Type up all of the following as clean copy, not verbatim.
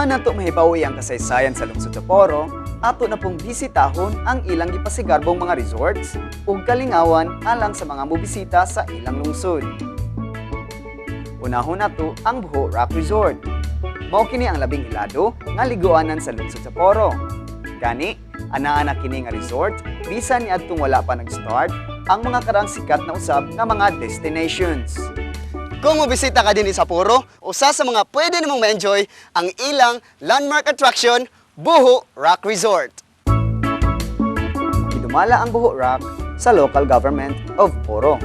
Human nato mahibaw-I ang kasaysayan sa lungsod sa Poro, ato na pong bisitahon ang ilang gipasigarboong mga resorts ug kalingawan alang sa mga mubisita sa ilang lungsod. Unahon nato ang Buho Rock Resort. Mao kini ang labing hilado nga liguanan sa lungsod sa Poro. Gani, ana-ana kini nga resort bisan niadtong wala pa nag-start ang mga karang sikat na usab nga mga destinations. Kung mabisita ka din sa Poro, usa sa mga pwede nimong ma-enjoy ang ilang landmark attraction, Buho Rock Resort. Gidumala ang Buho Rock sa local government of Poro.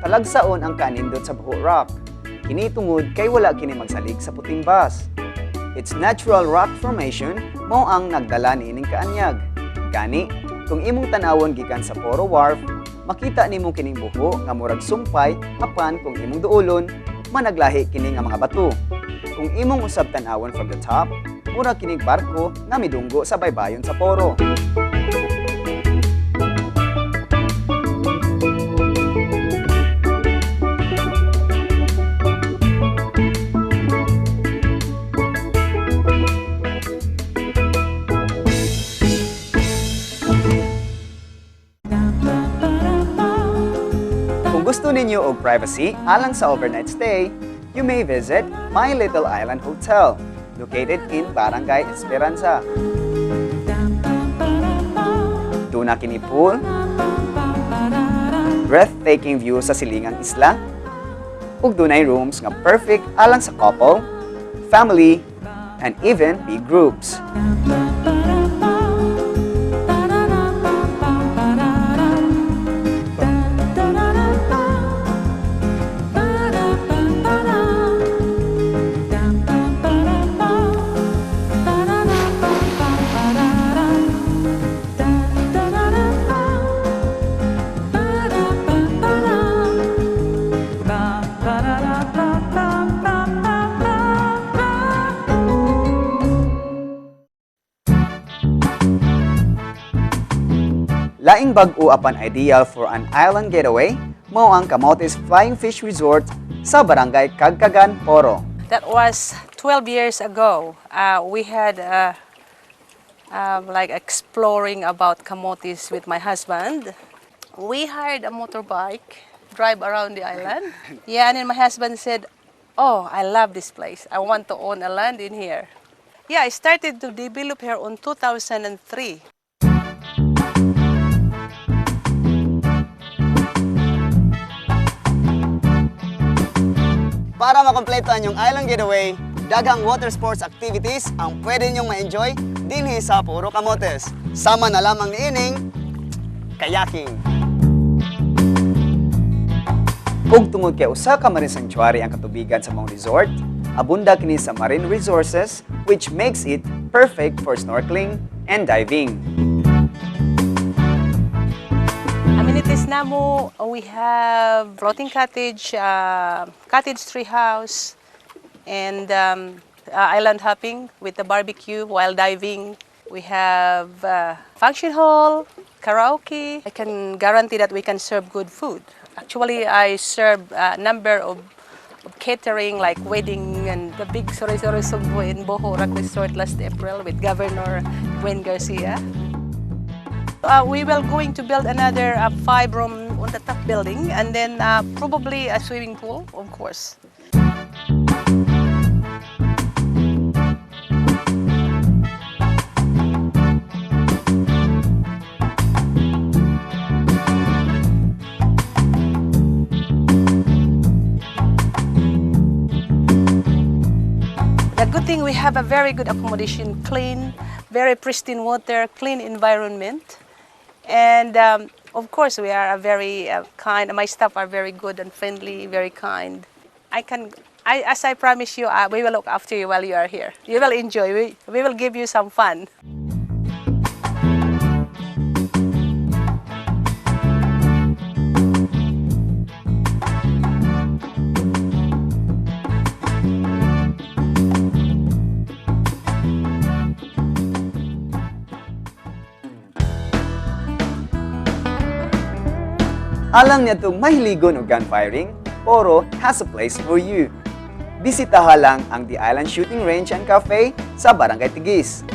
Talagsaon ang kanindot sa Buho Rock. Kini tungod kay wala kini magsalig sa puting bus. Its natural rock formation mao ang nagdala niining kaanyag. Gani, kung imong tanawon gikan sa Poro Wharf, makita nimo kining buho nga murag sumpay apan kung imong duolon managlahi kini nga mga bato. Kung imong usab tan-awon from the top, murag kining barko nga midunggo sa baybayon sa Poro. Gusto ninyo og privacy alang sa overnight stay, you may visit My Little Island Hotel, located in Barangay Esperanza. Duna kini pool, breathtaking view sa silingang isla, ug dunay rooms nga perfect alang sa couple, family, and even big groups. Laing bag-o apan ideal for an island getaway, mao ang Camotes Flying Fish Resort sa Barangay Cagcagan, Poro. That was 12 years ago. We had like exploring about Camotes with my husband. We hired a motorbike, drive around the island. Yeah, and then my husband said, "Oh, I love this place. I want to own a land in here." Yeah, I started to develop here on 2003. Para makompleto ang inyong island getaway, daghang water sports activities ang pwede nyong ma-enjoy dinhi sa Puro Camotes. Sama na lamang niining kayaking. Ug tungod kay usa ka marine sanctuary ang katubigan sa mong resort, abunda kini sa marine resources which makes it perfect for snorkeling and diving. Amenities namo, we have floating cottage, cottage tree house, and island hopping with the barbecue while diving. We have function hall, karaoke. I can guarantee that we can serve good food. Actually, I serve a number of catering like wedding and the big Sori-Sori Sugbo in Buho Rock Resort last April with Governor Gwen Garcia. We will going to build another 5-room on the top building and then probably a swimming pool, of course. The good thing, we have a very good accommodation, clean, very pristine water, clean environment. And of course, we are a very kind. My staff are very good and friendly, very kind. As I promise you, we will look after you while you are here. You will enjoy. We will give you some fun. Alang niya itong mahiligon o gun firing, Poro has a place for you. bisitaha lang ang The Island Shooting Range and Cafe sa Barangay Tigis.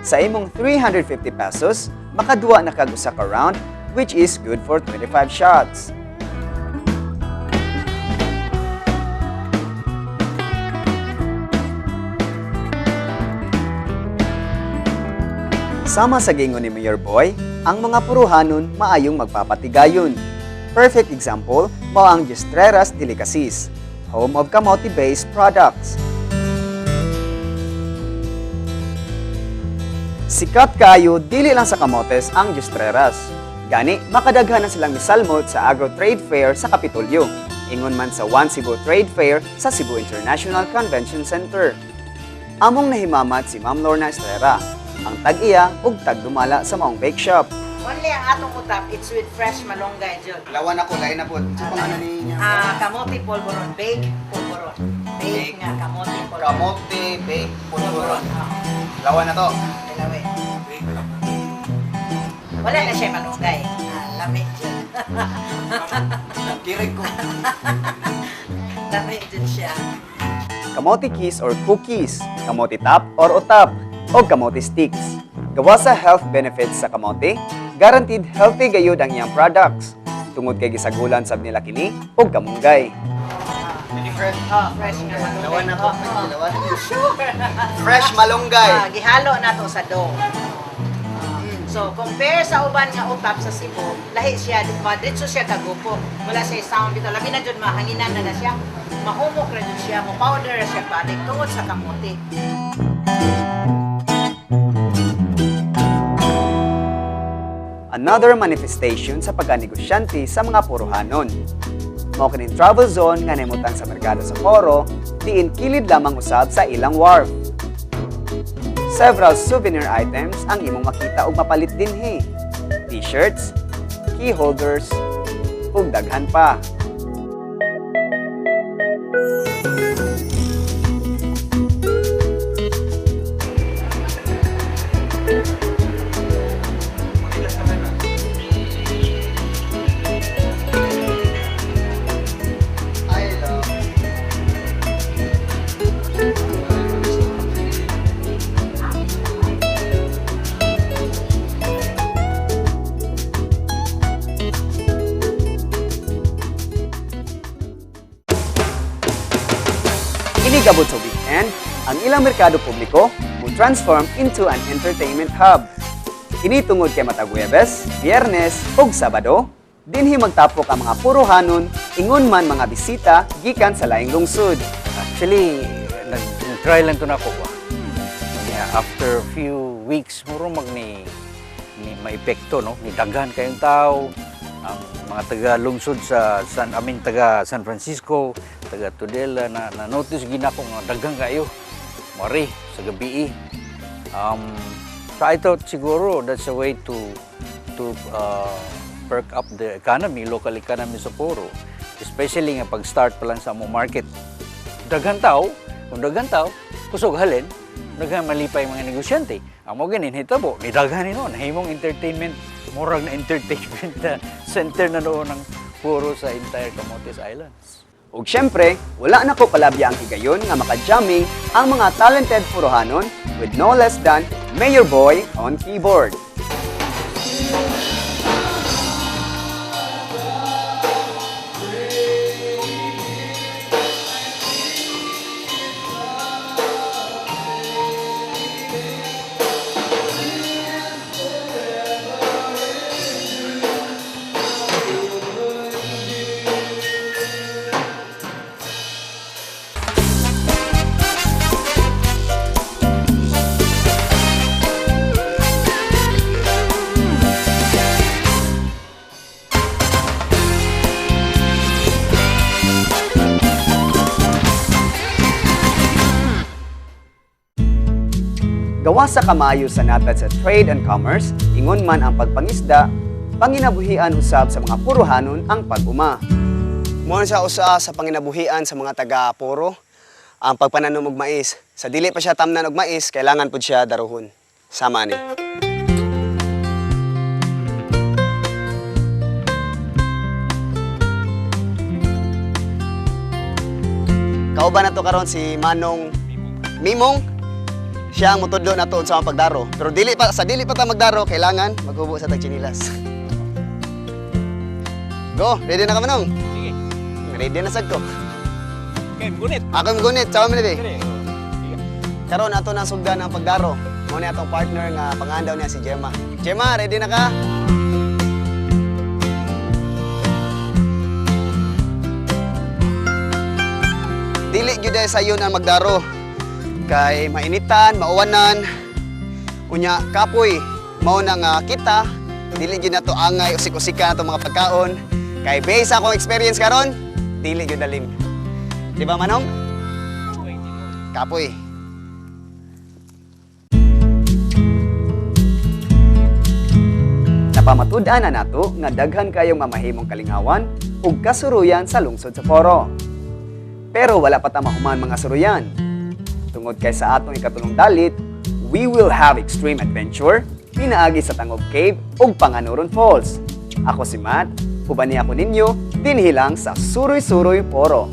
Sa imong 350 pesos, makaduwa na kag usa ka round, which is good for 25 shots. Sama sa gingon ni Mayor Boy, ang mga puruhanon maayong magpapatigayon. Perfect example mao ang Gistreras Delicacies, home of kamote-based products. Sikat kaayo dili lang sa Camotes ang Gistreras. Gani, makadaghan na silang misalmot sa Agro Trade Fair sa Kapitolyo, ingon man sa One Cebu Trade Fair sa Cebu International Convention Center. Among nahimamat si Ma'am Lorna Estrera, ang tag-iya ug tagdumala sa maong bake shop. Only ang atong utap, it's with fresh malunggay, Jud. Lawan ako, lain na po. Sa pangalan niya. Kamote polvoron, bake polvoron. Bake nga, kamote polvoron. Kamote, bake, pulburon. Ah, Lawan na to. dalawa. Wala na siya malunggay. Lamig, Jud. Kirig ko. Lamig, Jud siya. Kamote keys or cookies, kamote top or utap, o kamote sticks. Gawa sa health benefits sa kamote, guaranteed healthy gayud ang iyang products. Tungod kay gisagulan sab nila kini og kamunggay. Fresh. Fresh nga malunggay. Lawan na to. Oh. Lawan. Sure. Fresh malunggay. Gihalo na to sa dough. So, compare sa uban nga utap sa Cebu, lahi siya, dito siya kagupo. Wala siya sound dito. Labi na dyan, mahanginan na siya. Mahumok na dyan siya, mo-powder na siya balik tungod sa kamote. Another manifestation sa pagkanegosyante sa mga puruhanon. Mao kining travel zone nga nahimutang sa merkado sa Poro, diin kilid lamang usab sa ilang wharf. Several souvenir items ang imong makita ug mapalit dinhi. T-shirts, key holders, ug daghan pa. Inigabot sa weekend, ang ilang merkado publiko will transform into an entertainment hub. Kini tungod kay matag Huwebes, Biyernes ug Sabado, dinhi magtapok ang mga puruhanon ingon man mga bisita gikan sa laing lungsod. Actually, nag-try lang to na ako ba. After a few weeks, muro ni maepekto, no? Ni daghan kayong tao, ang mga taga-lungsod taga San Francisco, taga Tudela, na-notice ginako nga daghan kayo. Mari, sa gabi. So I thought siguro that's a way to perk up the economy, local economy sa Poro. Especially nga pag-start pa lang sa among market. Daghan tao, kung daghan tao, kusog halin, daghan malipay mga negosyante. Amo ganin hitabo, ni daghan ni noon, himong entertainment, murag na entertainment na center na noon ng Poro sa entire Camotes Islands. Ug syempre, wala na ko palabya ang higayon nga maka-jamming ang mga talented puruhanon with no less than Mayor Boy on keyboard. Gawa sa kamayo sa natad sa trade and commerce, ingon man ang pagpangisda, panginabuhian usab sa mga puruhanon ang pag-uma. Muna siya usa sa panginabuhian sa mga taga-Poro, ang pagpananom og mais. Sa dili pa siya tamnan og mais, kailangan pud siya daruhon. Sama ni. Kauban na to karon si Manong Mimong. Siya ang mutudlo na to sa mga pagdaro. Pero dili pa ta magdaro, kailangan maghubo sa tagchinilas. Go, ready na ka Manong? Sige. Ready na sad ko. Okay, gunit. Ako magunit, sawa mo na Sige. Karon ato na sugdan ang pagdaro. Mo ni atong partner nga pangandaw niya si Gemma. Gemma, ready na ka? Dili gyud ay sayo na magdaro. Kay mainitan, mauwanan. Unya kapoy, mao na nga kita, dili gyud nato angay usik-usika nato mga pagkaon. Kay based sa akong experience karon, dili gyud dalim. Di ba Manong? Kapoy. Napamatud-an na nato nga daghan kayong mamahimong kalingawan ug kasuruyan sa lungsod sa Poro. Pero wala pa ta mahuman mga suruyan. Tungod kay sa atong ikatulong dalit, we will have extreme adventure, pinaagi sa Tangob Cave ug Panganuron Falls. Ako si Matt, uban niya ako ninyo, dinhi lang sa Suroy-Suroy Poro.